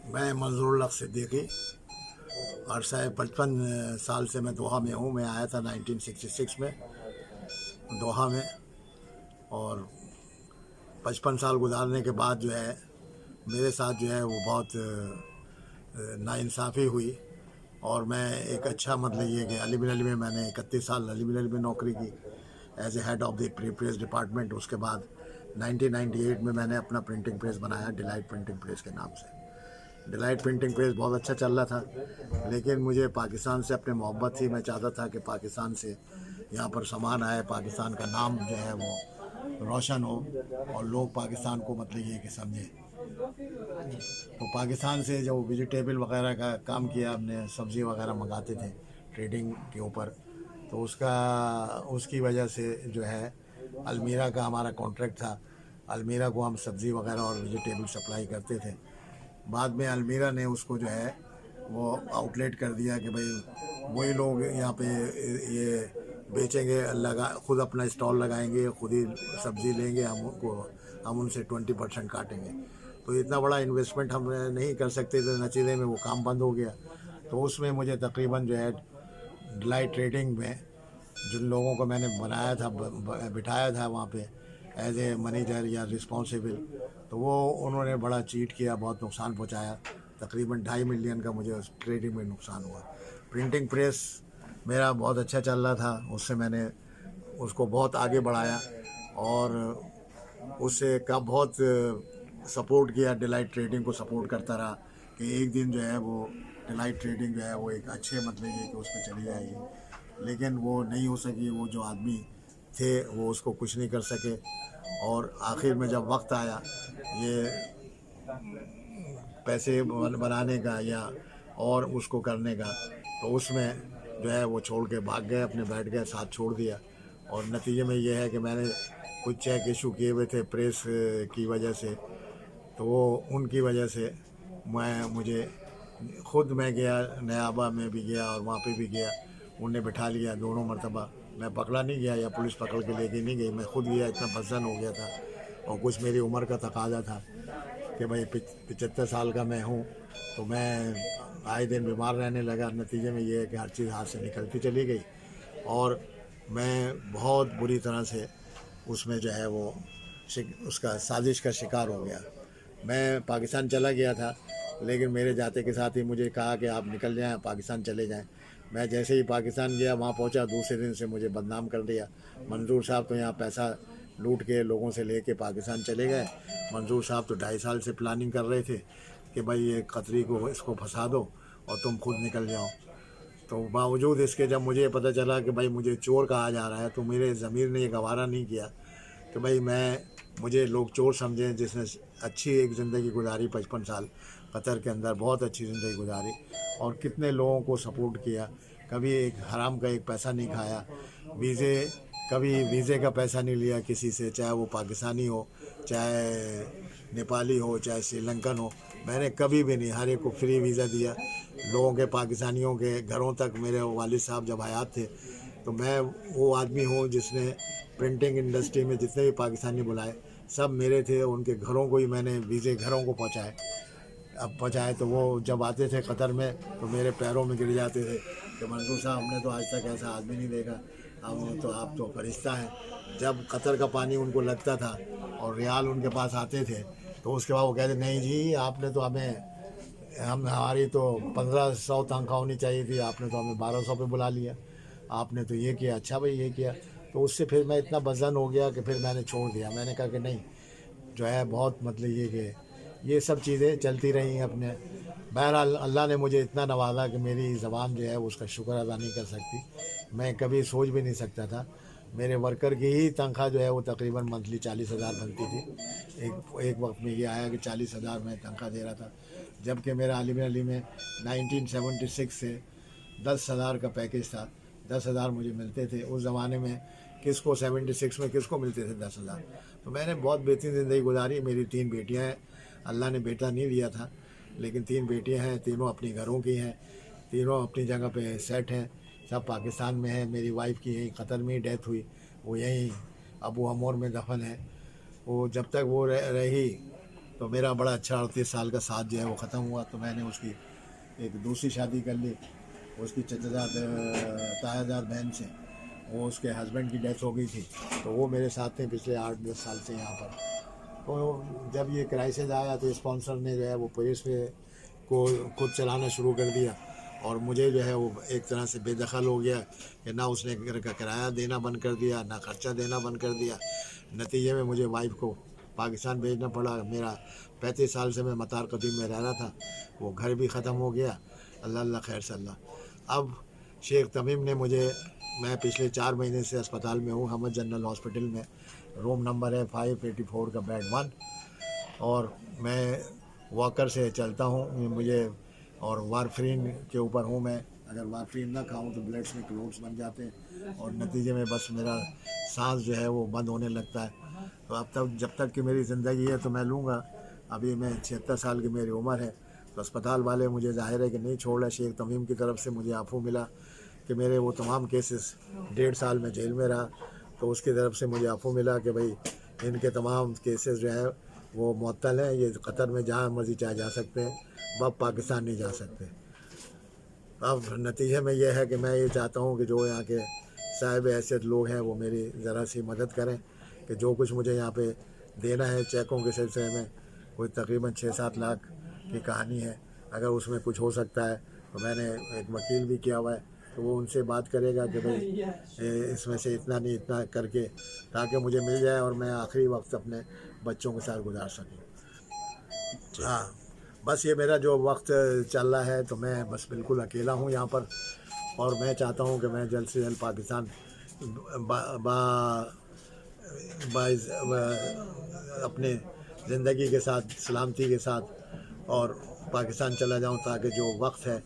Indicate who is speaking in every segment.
Speaker 1: मैं मंजूर हक सिद्दीकी अरसा 55 साल से मैं दोहा में हूँ। मैं आया था 1966 में दोहा में, और 55 साल गुजारने के बाद जो है मेरे साथ जो है वो बहुत नाइंसाफ़ी हुई। और मैं एक अच्छा मतलब ये कि अली बिन अली में मैंने 31 साल अली बिन अली में नौकरी की as a head of the press department. उसके बाद 1998 में मैंने अपना प्रिंटिंग प्रेस बनाया, डिलाइट प्रिंटिंग प्रेस के नाम से। डिलाइट प्रिंटिंग प्रेस बहुत अच्छा चल रहा था, लेकिन मुझे पाकिस्तान से अपनी मोहब्बत थी। मैं चाहता था कि पाकिस्तान से यहाँ पर सामान आए, पाकिस्तान का नाम जो है वो रोशन हो और लोग पाकिस्तान को मतलब ये कि समझें। तो पाकिस्तान से जो वेजिटेबल वगैरह का काम किया हमने, सब्ज़ी वगैरह मंगाते थे ट्रेडिंग के ऊपर, तो उसकी वजह से जो है अलमीरा का हमारा कॉन्ट्रैक्ट था। अलमीरा को हम सब्ज़ी वगैरह और वेजिटेबल सप्लाई करते थे। बाद में अलमीरा ने उसको जो है वो आउटलेट कर दिया कि भाई वही लोग यहाँ पे ये बेचेंगे, खुद अपना स्टॉल लगाएंगे, खुद ही सब्ज़ी लेंगे, हम उनसे 20% काटेंगे। तो इतना बड़ा इन्वेस्टमेंट हम नहीं कर सकते थे, नतीजे में वो काम बंद हो गया। तो उसमें मुझे तकरीबन जो है डिलाइट ट्रेडिंग में जिन लोगों को मैंने बनाया था, बिठाया था वहाँ पे एज ए मैनेजर या रिस्पॉन्सिबल, तो वो उन्होंने बड़ा चीट किया, बहुत नुकसान पहुँचाया। तकरीबन 2.5 मिलियन का मुझे उस ट्रेडिंग में नुकसान हुआ। प्रिंटिंग प्रेस मेरा बहुत अच्छा चल रहा था, उससे मैंने उसको बहुत आगे बढ़ाया और उससे का बहुत सपोर्ट किया, डिलाइट ट्रेडिंग को सपोर्ट करता रहा कि एक दिन जो है वो डिलाइट ट्रेडिंग जो है वो एक अच्छे मतलब ये कि उस पर चली जाएगी। लेकिन वो नहीं हो सकी, वो जो आदमी थे वो उसको कुछ नहीं कर सके। और आखिर में जब वक्त आया ये पैसे बनाने का या और उसको करने का, तो उसमें जो है वो छोड़ के भाग गए, अपने बैठ गए, साथ छोड़ दिया। और नतीजे में ये है कि मैंने कुछ चेक इशू किए हुए थे प्रेस की वजह से, तो वो उनकी वजह से मुझे खुद मैं गया, नयाबा में भी गया और वहाँ पे भी गया, उन्हें बिठा लिया दोनों मरतबा। मैं पकड़ा नहीं गया या पुलिस पकड़ के लेके नहीं गई, मैं खुद गया, इतना बदजन हो गया था। और कुछ मेरी उम्र का तकाजा था कि भाई 75 साल का मैं हूँ, तो मैं आए दिन बीमार रहने लगा। नतीजे में ये है कि हर चीज़ हाथ से निकलती चली गई और मैं बहुत बुरी तरह से उसमें जो है वो उसका साजिश का शिकार हो गया। मैं पाकिस्तान चला गया था, लेकिन मेरे जाते के साथ ही मुझे कहा कि आप निकल जाएं, पाकिस्तान चले जाएं। मैं जैसे ही पाकिस्तान गया, वहाँ पहुँचा, दूसरे दिन से मुझे बदनाम कर दिया। मंजूर साहब तो यहाँ पैसा लूट के लोगों से लेके पाकिस्तान चले गए। मंजूर साहब तो 2.5 साल से प्लानिंग कर रहे थे कि भाई ये खतरी को इसको फंसा दो और तुम खुद निकल जाओ। तो बावजूद इसके जब मुझे पता चला कि भाई मुझे चोर कहा जा रहा है, तो मेरे ज़मीर ने ये गवारा नहीं किया कि भाई मुझे लोग चोर समझें, जिसने अच्छी एक ज़िंदगी गुजारी, 55 साल कतर के अंदर बहुत अच्छी ज़िंदगी गुजारी और कितने लोगों को सपोर्ट किया। कभी एक हराम का एक पैसा नहीं खाया, वीज़े कभी वीज़े का पैसा नहीं लिया किसी से, चाहे वो पाकिस्तानी हो, चाहे नेपाली हो, चाहे श्रीलंकन हो। मैंने कभी भी नहीं, हर एक को फ्री वीज़ा दिया। लोगों के, पाकिस्तानियों के घरों तक मेरे वालिद साहब जब हयात थे, तो मैं वो आदमी हूँ जिसने प्रिंटिंग इंडस्ट्री में जितने भी पाकिस्तानी बुलाए सब मेरे थे, उनके घरों को ही मैंने वीज़े घरों को पहुँचाए। अब पहुँचाए तो वो जब आते थे कतर में तो मेरे पैरों में गिर जाते थे कि मंजूर साहब, हमने तो आज तक ऐसा आदमी नहीं देखा, हम तो आप तो फरिश्ता हैं। जब कतर का पानी उनको लगता था और रियाल उनके पास आते थे, तो उसके बाद वो कहते नहीं जी, आपने तो हमारी तो 1500 तनख्वाह होनी चाहिए थी, आपने तो हमें 1200 पे बुला लिया, आपने तो ये किया। अच्छा भाई ये किया। तो उससे फिर मैं इतना बदजन हो गया कि फिर मैंने छोड़ दिया। मैंने कहा कि नहीं, जो है बहुत मतलब ये कि ये सब चीज़ें चलती रही अपने। बहरहाल अल्लाह ने मुझे इतना नवाजा कि मेरी ज़बान जो है उसका शुक्र अदा नहीं कर सकती। मैं कभी सोच भी नहीं सकता था। मेरे वर्कर की ही तनख्वाह जो है वो तकरीबन मंथली 40,000 बनती थी। एक वक्त में ये आया कि 40,000 मैं तनख्वाह दे रहा था, जबकि मेरा अली बिन अली में 1976 से 10,000 का पैकेज था। 10,000 मुझे मिलते थे उस ज़माने में। किसको 76 में किसको मिलते थे 10,000। तो मैंने बहुत बेहतरीन ज़िंदगी गुजारी। मेरी 3 बेटियां हैं, अल्लाह ने बेटा नहीं दिया था, लेकिन 3 बेटियां हैं, तीनों अपनी घरों की हैं, तीनों अपनी जगह पे सेट हैं, सब पाकिस्तान में हैं। मेरी वाइफ की यहीं कतर में ही डेथ हुई, वो यहीं अबू हमोर में दफन है। वो जब तक वो रही तो मेरा बड़ा अच्छा 38 साल का साथ जो है वो ख़त्म हुआ। तो मैंने उसकी एक दूसरी शादी कर ली, उसकी चचाजाद तायाजाद बहन से। वो उसके हस्बैंड की डेथ हो गई थी, तो वो मेरे साथ थे पिछले 8-10 साल से यहाँ पर। तो जब ये क्राइसिस आया तो स्पॉन्सर ने जो है वो पुलिस पे को खुद चलाना शुरू कर दिया, और मुझे जो है वो एक तरह से बेदखल हो गया कि ना उसने घर का किराया देना बंद कर दिया, ना खर्चा देना बंद कर दिया। नतीजे में मुझे वाइफ को पाकिस्तान भेजना पड़ा। मेरा 35 साल से मैं मतार कदीम में रह रहा था, वो घर भी ख़त्म हो गया। अल्लाह अल्लाह खैर से अल्लाह। अब शेख तमीम ने मुझे, मैं पिछले 4 महीने से अस्पताल में हूँ, हमद जनरल हॉस्पिटल में। रूम नंबर है 584 का बेड 1, और मैं वॉकर से चलता हूँ। मुझे और वारफरीन के ऊपर हूँ मैं। अगर वारफरीन ना खाऊं तो ब्लड्स में क्लोट्स बन जाते हैं, और नतीजे में बस मेरा सांस जो है वो बंद होने लगता है। तो अब तक जब तक कि मेरी ज़िंदगी है तो मैं लूँगा। अभी मैं 76 साल की मेरी उम्र है। तो अस्पताल वाले मुझे ज़ाहिर है कि नहीं छोड़ रहे। शेख तमीम की तरफ से मुझे आफू मिला कि मेरे वो तमाम केसेस 1.5 साल में जेल में रहा, तो उसकी तरफ से मुझे आफू मिला कि भाई इनके तमाम केसेस जो है वो मुअत्तल हैं, ये कतर में जहाँ मर्जी चाहे जा सकते हैं, वह पाकिस्तान नहीं जा सकते। अब नतीजे में यह है कि मैं ये चाहता हूँ कि जो यहाँ के साहिब हैसियत लोग हैं वो मेरी ज़रा सी मदद करें कि जो कुछ मुझे यहाँ पे देना है चेकों के सिलसिले में, कोई तकरीबन 6-7 लाख की कहानी है। अगर उसमें कुछ हो सकता है तो मैंने एक वकील भी किया हुआ है, तो वो उनसे बात करेगा कि भाई इसमें से इतना नहीं इतना करके, ताकि मुझे मिल जाए और मैं आखिरी वक्त अपने बच्चों के साथ गुजार सकूँ। हाँ, बस ये मेरा जो वक्त चल रहा है, तो मैं बस बिल्कुल अकेला हूँ यहाँ पर, और मैं चाहता हूँ कि मैं जल्द से जल्द पाकिस्तान बा, बा, अपने ज़िंदगी के साथ, सलामती के साथ और पाकिस्तान चला जाऊं, ताकि जो वक्त है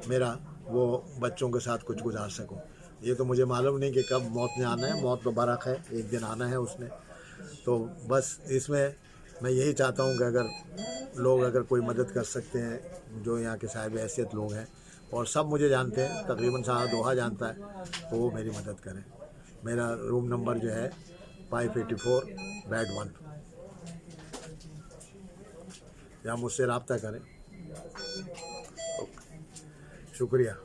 Speaker 1: मेरा वो बच्चों के साथ कुछ गुजार सकूं। ये तो मुझे मालूम नहीं कि कब मौत ने आना है, मौत तो बारक है, एक दिन आना है उसने। तो बस इसमें मैं यही चाहता हूं कि अगर कोई मदद कर सकते हैं, जो यहाँ के साहिब हैसियत लोग हैं, और सब मुझे जानते हैं, तकरीबन सारा दोहा जानता है, तो वो मेरी मदद करें। मेरा रूम नंबर जो है 584 बेड 1, या मुझसे रब्ता करें। शुक्रिया।